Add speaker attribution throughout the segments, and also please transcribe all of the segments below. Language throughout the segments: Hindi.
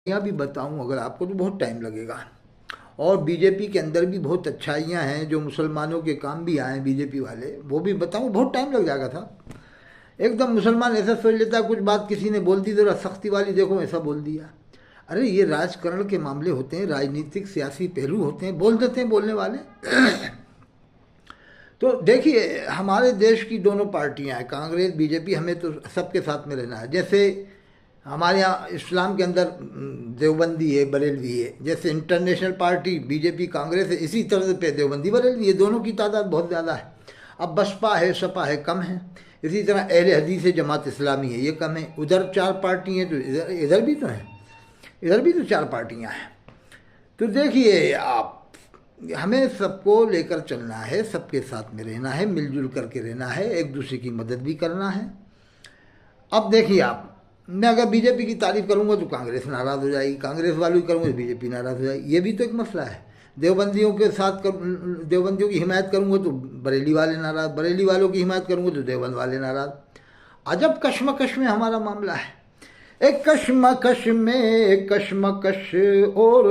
Speaker 1: यहाँ भी बताऊँ अगर आपको तो बहुत टाइम लगेगा। और बीजेपी के अंदर भी बहुत अच्छाइयाँ हैं जो मुसलमानों के काम भी आए हैं बीजेपी वाले, वो भी बताऊँ, बहुत टाइम लग जाएगा था। एकदम मुसलमान ऐसा सोच लेता है, कुछ बात किसी ने बोल दी तो सख्ती वाली, देखो ऐसा बोल दिया। अरे ये राजकारण के मामले होते हैं, राजनीतिक सियासी पहलू होते हैं, बोल देते हैं बोलने वाले। तो देखिए हमारे देश की दोनों पार्टियां हैं, कांग्रेस बीजेपी, हमें तो सबके साथ में रहना है। जैसे हमारे यहाँ इस्लाम के अंदर देवबंदी है, बरेलवी है, जैसे इंटरनेशनल पार्टी बीजेपी कांग्रेस है, इसी तरह पे देवबंदी बरेलवी है, दोनों की तादाद बहुत ज़्यादा है। अब बसपा है, सपा है, कम है। इसी तरह अहले हदीस है, जमात इस्लामी है, ये कम है। उधर चार पार्टी हैं तो इधर इधर भी तो हैं, इधर भी तो चार पार्टियां हैं। तो देखिए आप, हमें सबको लेकर चलना है, सबके साथ में रहना है, मिलजुल करके रहना है, एक दूसरे की मदद भी करना है। अब देखिए आप, मैं अगर बीजेपी की तारीफ करूंगा तो कांग्रेस नाराज़ हो जाएगी, कांग्रेस वालों की करूंगा तो बीजेपी नाराज़ हो जाएगी, ये भी तो एक मसला है। देवबंदियों के साथ देवबंदियों की हिमायत करूंगा तो बरेली वाले नाराज़, बरेली वालों की हिमायत करूंगा तो देवबंद वाले नाराज़। अजब कश्मकश में हमारा मामला है। एक कश्मकश में एक कश्मकश और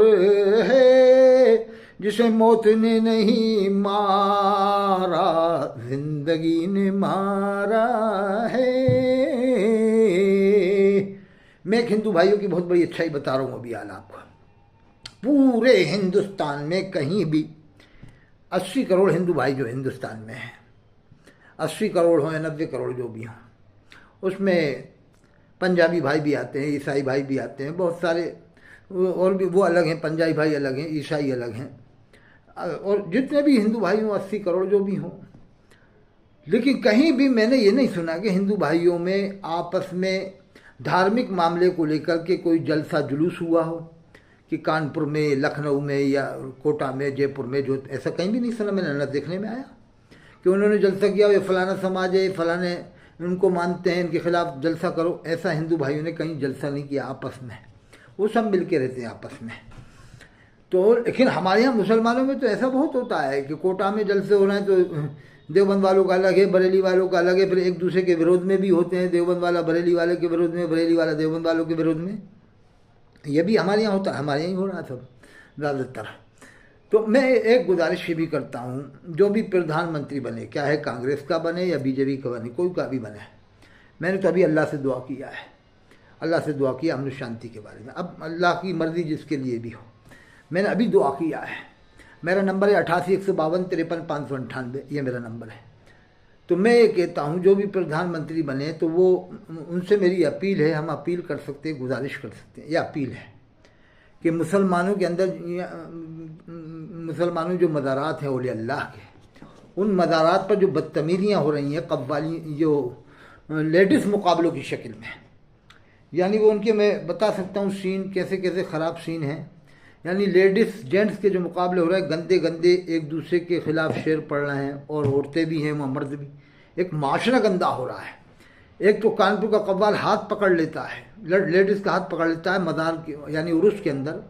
Speaker 1: है, जिसे मौत ने नहीं मारा जिंदगी ने मारा है। मैं एक हिंदू भाइयों की बहुत बड़ी अच्छाई बता रहा हूँ अभी हाल आपको। पूरे हिंदुस्तान में कहीं भी 80 करोड़ हिंदू भाई जो हिंदुस्तान में हैं, 80 करोड़ हो या 90 करोड़ जो भी हों, उसमें पंजाबी भाई भी आते हैं, ईसाई भाई भी आते हैं, बहुत सारे और भी, वो अलग हैं, पंजाबी भाई अलग हैं, ईसाई अलग हैं, और जितने भी हिंदू भाई हों 80 करोड़ जो भी हों। लेकिन कहीं भी मैंने ये नहीं सुना कि हिंदू भाइयों में आपस में धार्मिक मामले को लेकर के कोई जलसा जुलूस हुआ हो, कि कानपुर में, लखनऊ में या कोटा में, जयपुर में, जो ऐसा कहीं भी नहीं सुना मैंने, न देखने में आया कि उन्होंने जलसा किया, ये फलाना समाज है, फलाने उनको मानते हैं, इनके खिलाफ जलसा करो, ऐसा हिंदू भाइयों ने कहीं जलसा नहीं किया आपस में। वो सब मिल के रहते हैं आपस में। तो लेकिन हमारे यहाँ मुसलमानों में तो ऐसा बहुत होता है कि कोटा में जलसे हो रहे हैं तो देवबंद वालों का अलग है, बरेली वालों का अलग है, फिर एक दूसरे के विरोध में भी होते हैं, देवबंद वाला बरेली वाले के विरोध में, बरेली वाला देवबंद वालों के विरोध में। ये भी हमारे यहाँ होता है, हमारे यहाँ ही हो रहा था ज़्यादातर। तो मैं एक गुजारिश ये भी करता हूँ, जो भी प्रधानमंत्री बने, क्या है कांग्रेस का बने या बीजेपी का बने, कोई का भी बने, मैंने तो अभी अल्लाह से दुआ किया है, अल्लाह से दुआ किया अमन शांति के बारे में। अब अल्लाह की मर्ज़ी जिसके लिए भी हो, मैंने अभी दुआ किया है। मेरा नंबर है 88 152 53 598, ये मेरा नंबर है। तो मैं ये कहता हूँ जो भी प्रधानमंत्री बने तो वो, उनसे मेरी अपील है, हम अपील कर सकते हैं, गुजारिश कर सकते हैं, यह अपील है कि मुसलमानों के अंदर, मुसलमानों जो मज़ारात हैं औलिया अल्लाह के, उन मज़ारात पर जो बदतमीज़ियाँ हो रही हैं, कव्वाली, जो लेडीज़ मुकाबलों की शक्ल में, यानी वो उनके, मैं बता सकता हूँ सीन कैसे कैसे ख़राब सीन हैं। यानी लेडीज़ जेंट्स के जो मुकाबले हो रहे हैं, गंदे गंदे एक दूसरे के ख़िलाफ़ शेर पढ़ रहे हैं, और औरतें भी हैं, वहाँ मर्द भी, एक माशरा गंदा हो रहा है। एक तो कानपुर का कव्वाल हाथ पकड़ लेता है, लेडीज़ का हाथ पकड़ लेता है मज़ार के, यानी उर्स के अंदर,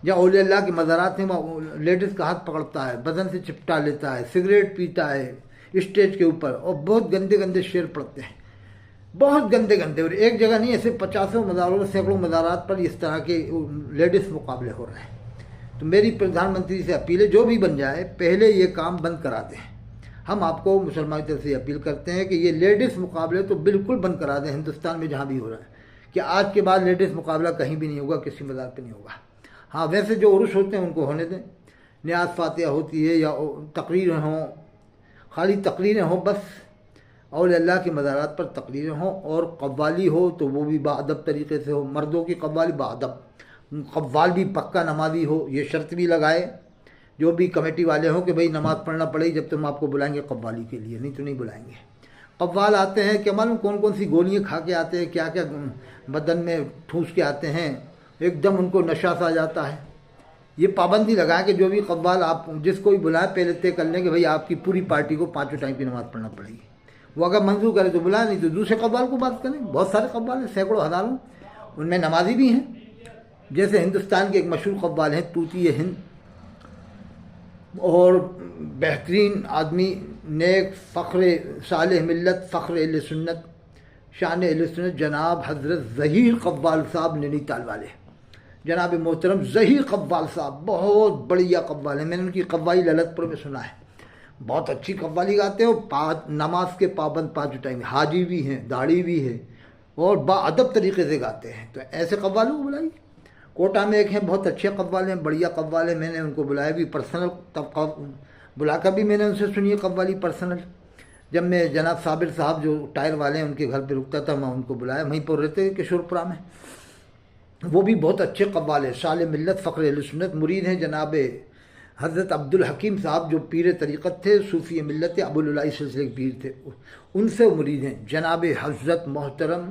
Speaker 1: जहाँ औलिया अल्लाह के मज़ारात हैं, वहाँ लेडीज़ का हाथ पकड़ता है, बदन से चिपटा लेता है, सिगरेट पीता है स्टेज के ऊपर, और बहुत गंदे गंदे शेर पढ़ते हैं, बहुत गंदे गंदे। और एक जगह नहीं, ऐसे 50 मज़ारों, सैकड़ों मज़ारात पर इस तरह के लेडीज़ मुकाबले हो रहे हैं। तो मेरी प्रधानमंत्री से अपील है, जो भी बन जाए पहले ये काम बंद करा दें। हम आपको मुसलमान की तरफ से अपील करते हैं कि ये लेडीज़ मुकाबले तो बिल्कुल बंद करा दें, हिंदुस्तान में जहाँ भी हो रहा है, कि आज के बाद लेडीज़ मुकाबला कहीं भी नहीं होगा, किसी मज़ार पर नहीं होगा। हाँ, वैसे जो उर्स होते हैं उनको होने दें, न्याज फातिहा होती है या तकरीरें हों, खाली तकरीरें हों बस, और अल्लाह की मज़ारात पर तकरीरें हों, और कव्वाली हो तो वो भी बाअदब तरीके से हो, मर्दों की कव्वाली बाअदब, कव्वाल भी पक्का नमाजी हो, ये शर्त भी लगाए जो भी कमेटी वाले हों कि भाई नमाज़ पढ़ना पड़ेगी जब तुम आपको बुलाएंगे कव्वाली के लिए, नहीं तो नहीं बुलाएंगे। कव्वाल आते हैं, क्या मालूम कौन कौन सी गोलियाँ खा के आते हैं, क्या क्या बदन में ठूस के आते हैं, एकदम उनको नशा सा आ जाता है। ये पाबंदी लगाए कि जो भी कव्वाल आप जिसको भी बुलाएं पहले तय कर लें कि भाई आपकी पूरी पार्टी को 5 टाइम की नमाज़ पढ़ना पड़ेगी। वो अगर मंजूर करे तो बुलाए, नहीं तो दूसरे कव्वाल को बात करें। बहुत सारे कव्वाल हैं, सैकड़ों हज़ारों, उनमें नमाजी भी हैं। जैसे हिंदुस्तान के एक मशहूर कव्वाल हैं तूती हिंद, और बेहतरीन आदमी, नेक, फ़ख्र सालेह मिल्लत, फ़ख्र अहले सुन्नत, शान अहले सुन्नत, जनाब हज़रत ज़हीर कव्वाल साहब नैनीताल वाले, जनाब मोहतरम ज़हीर कव्वाल साहब, बहुत बढ़िया कव्वाल है। मैंने उनकी कव्वाली ललितपुर में सुना है, बहुत अच्छी कव्वाली गाते हैं। नमाज के पाबंद 5 टाइम, हाजी भी हैं, दाढ़ी भी है और बाअदब तरीके से गाते हैं। तो ऐसे कव्वालों को बुलाइए। कोटा में एक हैं, बहुत अच्छे कव्वाल हैं, बढ़िया कव्वाल है। मैंने उनको बुलाया भी पर्सनल, तब बुलाकर भी मैंने उनसे सुनी है कव्वाली पर्सनल। जब मैं जनाब साबिर साहब जो टायर वाले हैं उनके घर पे रुकता था, मैं उनको बुलाया, वहीं पर रहते हैं किशोरपुरा में। वो भी बहुत अच्छे कव्वाल है। साले मिल्लत फ़ख्र अहले सुन्नत मुरीद हैं जनाब हज़रत अब्दुल हकीम साहब, जो पीर तरीक़त थे, सूफ़ी मिल्लत अबुल उलाई सिलसिले के पीर थे, उनसे मुरीद हैं। जनाब हज़रत मोहतरम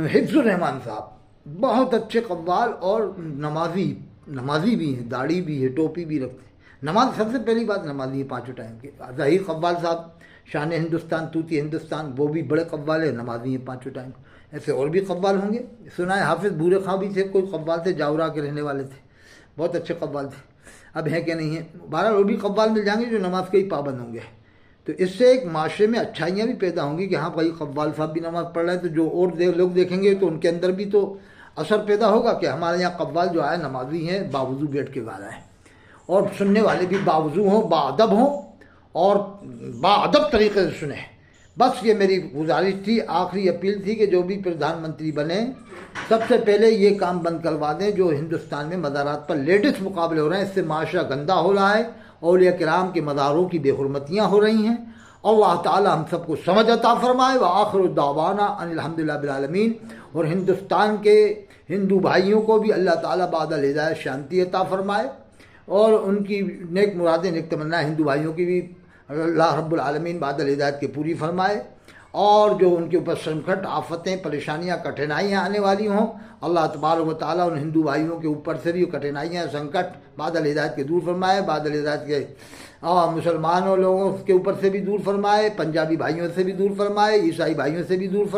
Speaker 1: हिफ्ज़ुर रहमान साहब, बहुत अच्छे कव्वाल और नमाजी भी हैं, दाढ़ी भी है, टोपी भी रखते हैं। नमाज सबसे पहली बात नमाजी है 5 टाइम के। ज़हीर कव्वाल साहब शान हिंदुस्तान, तूती हिंदुस्तान, वो भी बड़े कव्वाल है, नमाजी हैं 5 टाइम। ऐसे और भी कव्वाल होंगे। सुना है हाफिज़ बूरे खां भी थे, कोई कव्वाल थे, जावरा के रहने वाले थे, बहुत अच्छे कव्वाल थे। अब हैं क्या नहीं है, बहरहाल और भी कव्वाल मिल जाएंगे जो नमाज के ही पाबंद होंगे। तो इससे एक माशरे में अच्छाइयाँ भी पैदा होंगी कि हाँ भाई कव्वाल साहब भी नमाज़ पढ़ रहे हैं, तो जो और लोग देखेंगे तो उनके अंदर भी तो असर पैदा होगा कि हमारे यहाँ कव्वाल जो है नमाजी हैं, बावजू बैठ के गा रहा है, और सुनने वाले भी बावजू हों, बाअदब हों और बाअदब तरीके से सुने। बस ये मेरी गुजारिश थी, आखिरी अपील थी कि जो भी प्रधानमंत्री बने सबसे पहले ये काम बंद करवा दें जो हिंदुस्तान में मज़ारात पर लेटेस्ट मुकाबले हो रहे हैं। इससे माशरा गंदा हो रहा है, औलिया किराम के मज़ारों की बेहुरमतियाँ हो रही हैं। अल्लाह ताला हम सबको समझ अता फरमाए। व आखिर दावाना अनिल हम्दुलिल्लाहि बिल आलमीन। और हिंदुस्तान के हिंदू भाइयों को भी अल्लाह ताला बादल हिदायत शांति अता फरमाए और उनकी नेक मुरादें, नेक तमन्ना हिंदू भाइयों की भी अल्लाह रब्बुल आलमीन बादल हिदायत की पूरी फरमाए। और जो उनके ऊपर संकट, आफतें, परेशानियाँ, कठिनाइयाँ आने वाली हों, अल्लाह तबारक व तआला उन हिंदू भाइयों के ऊपर से भी कठिनाइयाँ, संकट बादल हिदायत के दूर फरमाए, बादल हिदायत के मुसलमानों लोगों के ऊपर से भी दूर फरमाए, पंजाबी भाइयों से भी दूर फरमाए, ईसाई भाइयों से भी दूर फरमाए।